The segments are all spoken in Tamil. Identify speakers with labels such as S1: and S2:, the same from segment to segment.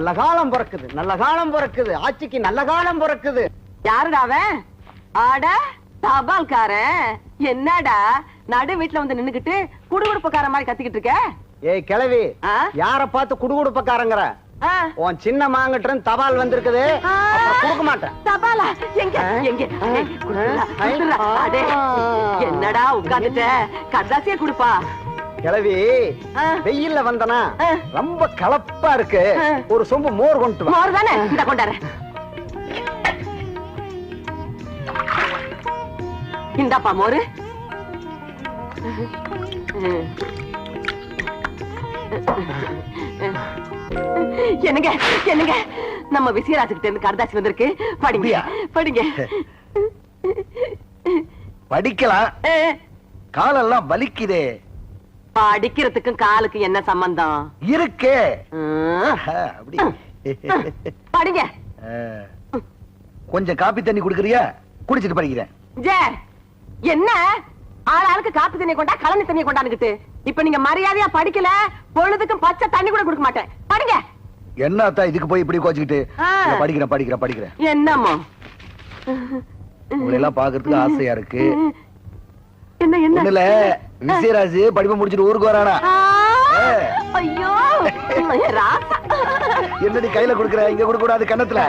S1: நல்ல காலம் பிறக்குது, நல்ல காலம் பிறக்குது, ஆட்சிக்கு நல்ல காலம் பிறக்குது.
S2: யாருடா அவன்? ஆட தபால்காரன். என்னடா நடு வீட்டுல வந்து நின்னுகிட்டு குடுகுடுப்பக்கார மாதிரி கத்திக்கிட்டு இருக்க?
S1: ஏய் கிழவி, யார பார்த்து குடுகுடுப்பக்காரங்கற? உன் சின்ன மாங்கிட்ட தபால் வந்திருக்குது, கொடுக்க மாட்டேன்.
S2: தபாலா? எங்க எங்க? என்னடா உட்கார்ந்துட்ட? கதாசிய குடுப்பா.
S1: கிழவி, வெயில்ல வந்தனா ரொம்ப கலப்பா இருக்கு, ஒரு சொம்பு மோர் கொண்டு வா.
S2: மோர் தானே, இந்த கொண்டார. இந்தாப்பா மோரு. என்னங்க என்னங்க, நம்ம விசயராஜுக்கிட்ட இருந்து கரதாசி வந்திருக்கு. படிங்க படிங்க.
S3: படிக்கலாம், காலெல்லாம் வலிக்குதே.
S2: படிக்கிறதுக்கும் காலுக்கு என்ன சம்பந்தம்
S3: இருக்கே? அப்படி
S2: படிங்க.
S3: கொஞ்சம் காப்பி தண்ணி குடுக்கறியா? குடிச்சிட்டு படிக்கிறேன்.
S2: என்ன ஆளாளுக்கு காப்பி தண்ணி கொண்டா கலனி தண்ணி கொண்டாந்துக்கிட்டு, இப்ப நீங்க மரியாதையா படிக்கல, பொழுதுக்கும் பச்சை தண்ணி கூட கொடுக்க மாட்டேன். படிங்க.
S3: என்னத்தா இதுக்கு போய் இப்படி கோச்சிக்கிட்டு? படிக்கிறேன் படிக்கிறேன் படிக்கிறேன்.
S2: என்னமோ
S3: உங்களை எல்லாம் பாக்குறதுக்கு ஆசையா இருக்கு.
S2: என்ன என்ன
S3: இல்ல, விசயராஜ் படிப்பை முடிச்சிட்டு ஊருக்கு வரானா?
S2: ஐயோ ராசா,
S3: என்னடி கையில குடுக்குற? இங்க குடுக்க கூடாது, கண்ணத்துல.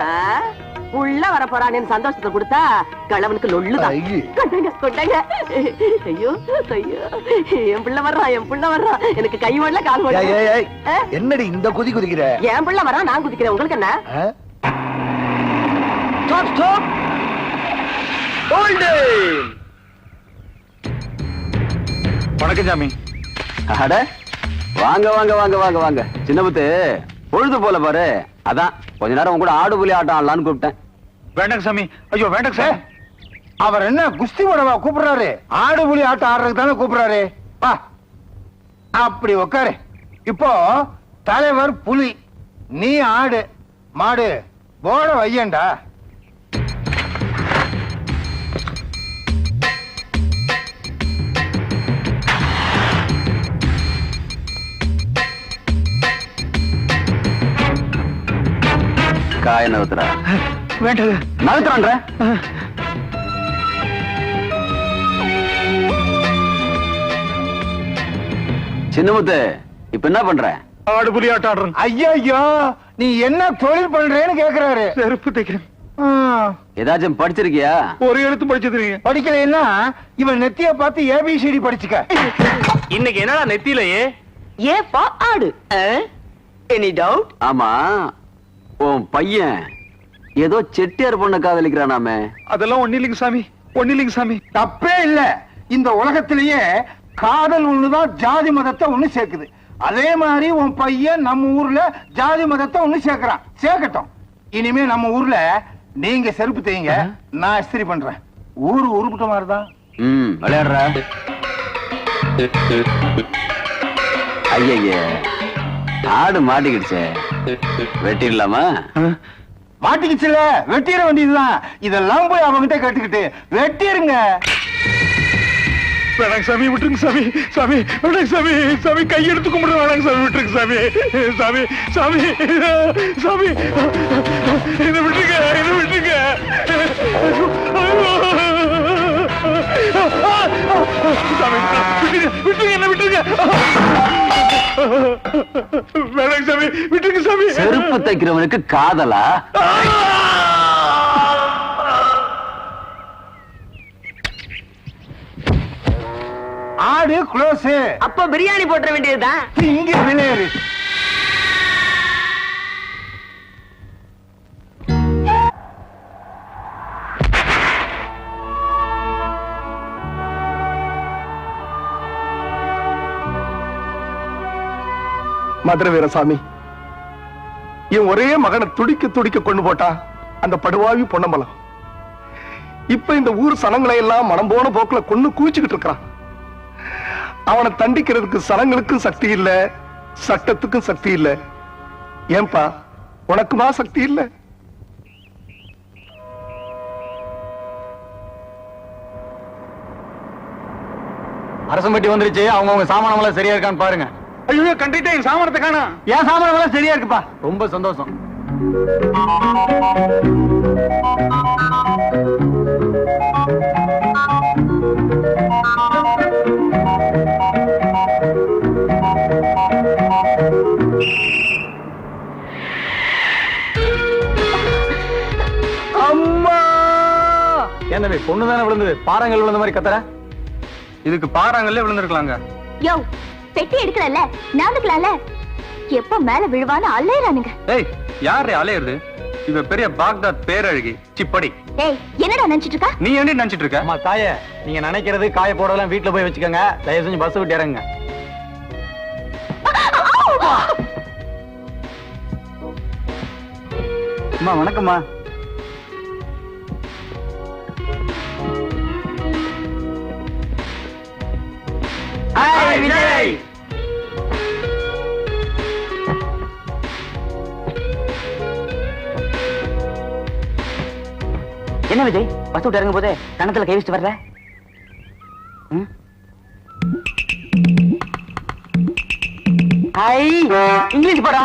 S2: உள்ள வர போறானு சந்தோஷத்தை கொடுத்தா கணவனுக்கு லொள்ளுதான். கொண்டாங்க கொண்டாங்க. ஐயோ ஐயோ, என் பிள்ளை வர்றான், என் பிள்ளை வர்றான். எனக்கு கை ஓடல கால் ஓடல.
S3: என்னடி இந்த குதி குதிக்கிற?
S2: என் பிள்ளை வர்றான், நான் குதிக்கிறேன். உங்களுக்கு என்ன?
S1: Stop stop.
S3: வணக்கம் சாமி.
S4: அட வாங்க வாங்க வாங்க வாங்க வாங்க. சின்னமுத்து பொழுது போல பாரு, அதான் கொஞ்ச நேரம் உங்க கூட ஆடு புலி ஆட்டம் ஆடலான்னு கூப்பிட்டேன்.
S3: வேண்டாங்க சாமி. ஐயோ வேண்டாங்க சார்.
S5: அவர் என்ன குஸ்தி போடவா கூப்பிடுறாரு? ஆடு புலி ஆட்டம் ஆடுறதுக்கு தானே கூப்பிடுறாரு. வா அப்படி உட்காரு. இப்போ தலைவர் புலி, நீ ஆடு மாடு, போட வையண்டா.
S4: காய நவுத்துறா.
S3: வேண்டாங்க.
S4: நவுத்துறான்ற சின்னமுத்து, இப்ப என்ன பண்ற?
S3: ஆடு புலி ஆட்டம் ஆடுறேன்.
S5: ஐயோ, நீ என்ன தொழில் பண்றேன்னு கேக்குறாரு.
S3: செருப்பு தைக்கிறேன்.
S4: ஏதாச்சும் படிச்சிருக்கியா?
S3: ஒரு எழுத்து படிச்சிருக்கீங்க.
S5: படிக்கலைன்னா இவன் நெத்திய பார்த்து ஏபிசிடி படிச்சுக்க.
S3: இன்னைக்கு என்னடா நெத்தியிலேயே
S2: ஏப்பா ஆடு? Any doubt?
S4: ஆமா, உன் பையன் ஏதோ செட்டியார் பொண்ண காதலிக்கிறானாமே.
S3: அதெல்லாம் ஒண்ணு இல்லைங்க சாமி, ஒண்ணு இல்லைங்க சாமி.
S5: தப்பே இல்ல. இந்த உலகத்திலேயே காதல் ஒண்ணுதான் ஜாதி மதத்தை ஒண்ணு சேர்க்குது. அதே மாதிரி உன் பையன் நம்ம ஊர்ல ஜாதி மதத்தை ஒண்ணு சேர்க்கிறான். சேர்க்கட்டும். இனிமே நம்ம ஊர்ல நீங்க செருப்பு தேய்ங்க, நான் இஸ்திரி பண்றேன். ஊரு உருப்பிட்ட மாதிரிதான்.
S4: விளையாடுற. ஐய, ஆடு மாட்டிக்கிடுச்சே, வெட்டிடலாமா?
S5: மாட்டிக்கிச்சுல, வெட்டிட வேண்டியதுதான். இதெல்லாம் போய் அவங்கிட்ட கட்டுக்கிட்டு வெட்டிருங்க.
S3: வேணாங்க சாமி, விட்டுருங்க சாமி. சாமி வேணாங்க சாமி. சாமி கையெடுத்து கும்பிடுற. வேணாங்க சாமி, விட்டுருங்க சாமி. சாமி சாமி சாமி, இதை விட்டுருங்க, இதை விட்டுருங்க. சாமி விட்டுருங்க, விட்டுருங்க, என்ன விட்டுருங்க. வேணாங்க சாமி, விட்டுருங்க சாமி.
S4: செருப்பு தைக்கிறவனுக்கு காதலா?
S5: ஆடு க்ளோஸ்.
S2: அப்ப பிரியாணி போட்ட வேண்டியதுதான்.
S5: இங்க விளையாடு.
S3: மதுரை வீரசாமி, என் ஒரே மகனை துடிக்க துடிக்க கொண்டு போட்டா அந்த படுவாவி பொன்னம்பலம். இப்ப இந்த ஊர் சனங்களை எல்லாம் மனம் போன போக்குல கொண்டு குவிச்சுக்கிட்டு இருக்கிறான். அவனை தண்டிக்கிறதுக்கு சனங்களுக்கும் சக்தி இல்ல, சட்டத்துக்கும் சக்தி இல்ல. ஏன்பா, உனக்குமா சக்தி இல்ல?
S6: அரசம்பட்டி வந்துருச்சு. அவங்கவுங்க சாமானமெல்லாம் சரியா இருக்கான்னு பாருங்க.
S3: ஐயோ கண்டிட்டே என் சாமரத்தை காணோம்.
S1: என் சாமரம் சரியா இருக்குப்பா.
S4: ரொம்ப சந்தோஷம்.
S1: அம்மா
S4: ஏன் தம்பி பொண்ணுதானே விழுந்தது, பாறாங்கல் விழுந்த மாதிரி கத்துற?
S3: இதுக்கு பாறாங்கல்ல விழுந்திருக்கலாங்க.
S6: யோ பெட்டி எடுக்கறல்ல நாந்துக்கலாம்ல. எப்ப மேல விழுவான்னு அலையறானுங்க.
S3: ஏய் யாரே அலையுது? இவ பெரிய பாக்தாத் பேரழகி. சிப்படி.
S6: ஏய் என்னடா நினைச்சிட்டு இருக்க?
S3: நீ என்ன நினைச்சிட்டு இருக்க?
S4: அம்மா தாயே, நீங்க நினைக்கிறது காய போடலாம் வீட்டுல போய் வச்சுக்கோங்க. தயவு செஞ்சு பஸ் விட்டு இறங்குங்க.
S1: அம்மா வணக்கம்மா. ஹாய் விஜய்.
S2: என்ன விஜய் பஸ் விட்டு இறங்கும் போதே கணத்துல கை வச்சுட்டு வர்ற? இங்கிலீஷ் படா.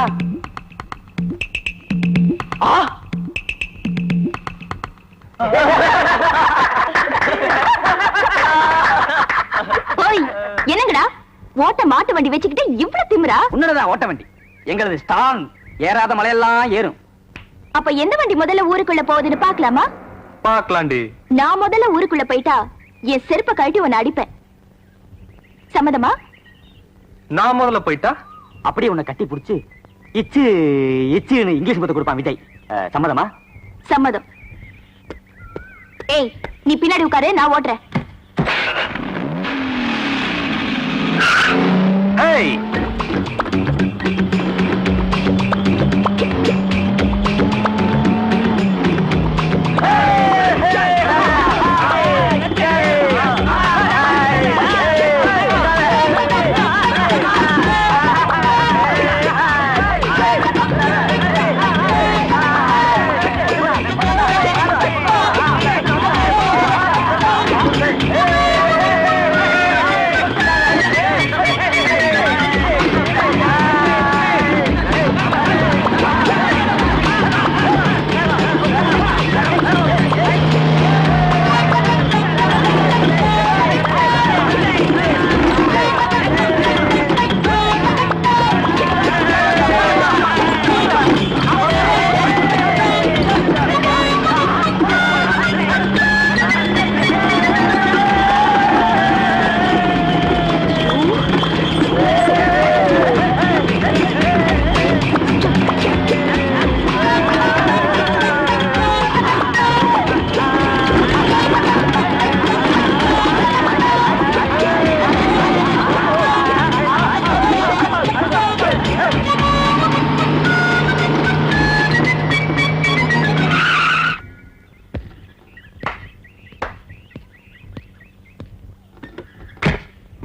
S6: என்னங்கடா ஓட்ட மாட்டு வண்டி வச்சுக்கிட்டு இவ்வளவு திமிரா?
S2: உன்னதான் ஓட்ட வண்டி, எங்களது ஸ்ட்ராங். ஏறாத மலையெல்லாம் ஏறும்.
S6: அப்ப எந்த வண்டி முதல்ல ஊருக்குள்ள போகுதுன்னு பாக்கலாமா?
S3: பாக்கலாண்டி.
S6: நான் முதல்ல ஊருக்குள்ள போயிட்டா என் செருப்ப கழட்டி உன்னை அடிப்பேன். சம்மதமா?
S3: நான் முதல்ல போயிட்டா
S2: அப்படியே உன்னை கட்டி புடிச்சு இச்சு இச்சுன்னு இங்கிலீஷ் மொத்த கொடுப்பான் விஜய். சம்மதமா?
S6: சம்மதம். ஏய் நீ பின்னாடி உட்காரு, நான் ஓட்டுறேன்.
S3: ஏய்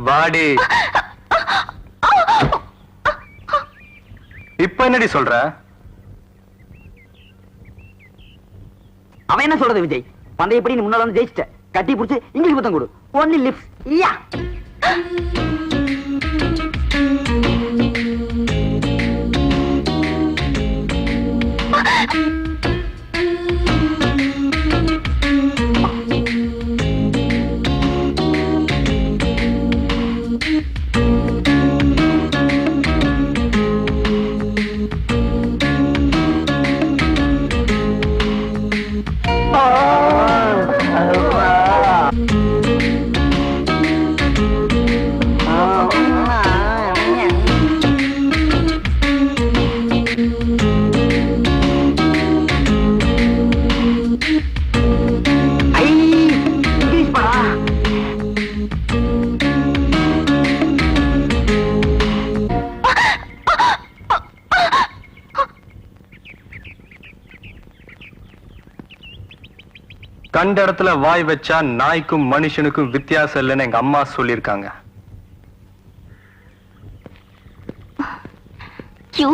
S3: வாடி. இப்ப என்னடி சொல்ற?
S2: அவன் என்ன சொல்றது விஜய்? பந்தயப்படி நீ முன்னால வந்து ஜெயிச்சிட்ட. கட்டி புடிச்சு இங்கிலீஷ் மொத்தம் கொடு. Only lips. யா
S3: கண்ட இடத்துல வாய் வச்சா நாய்க்கும் மனுஷனுக்கும் வித்தியாசம் இல்லைன்னு எங்க அம்மா சொல்லிருக்காங்க.
S6: You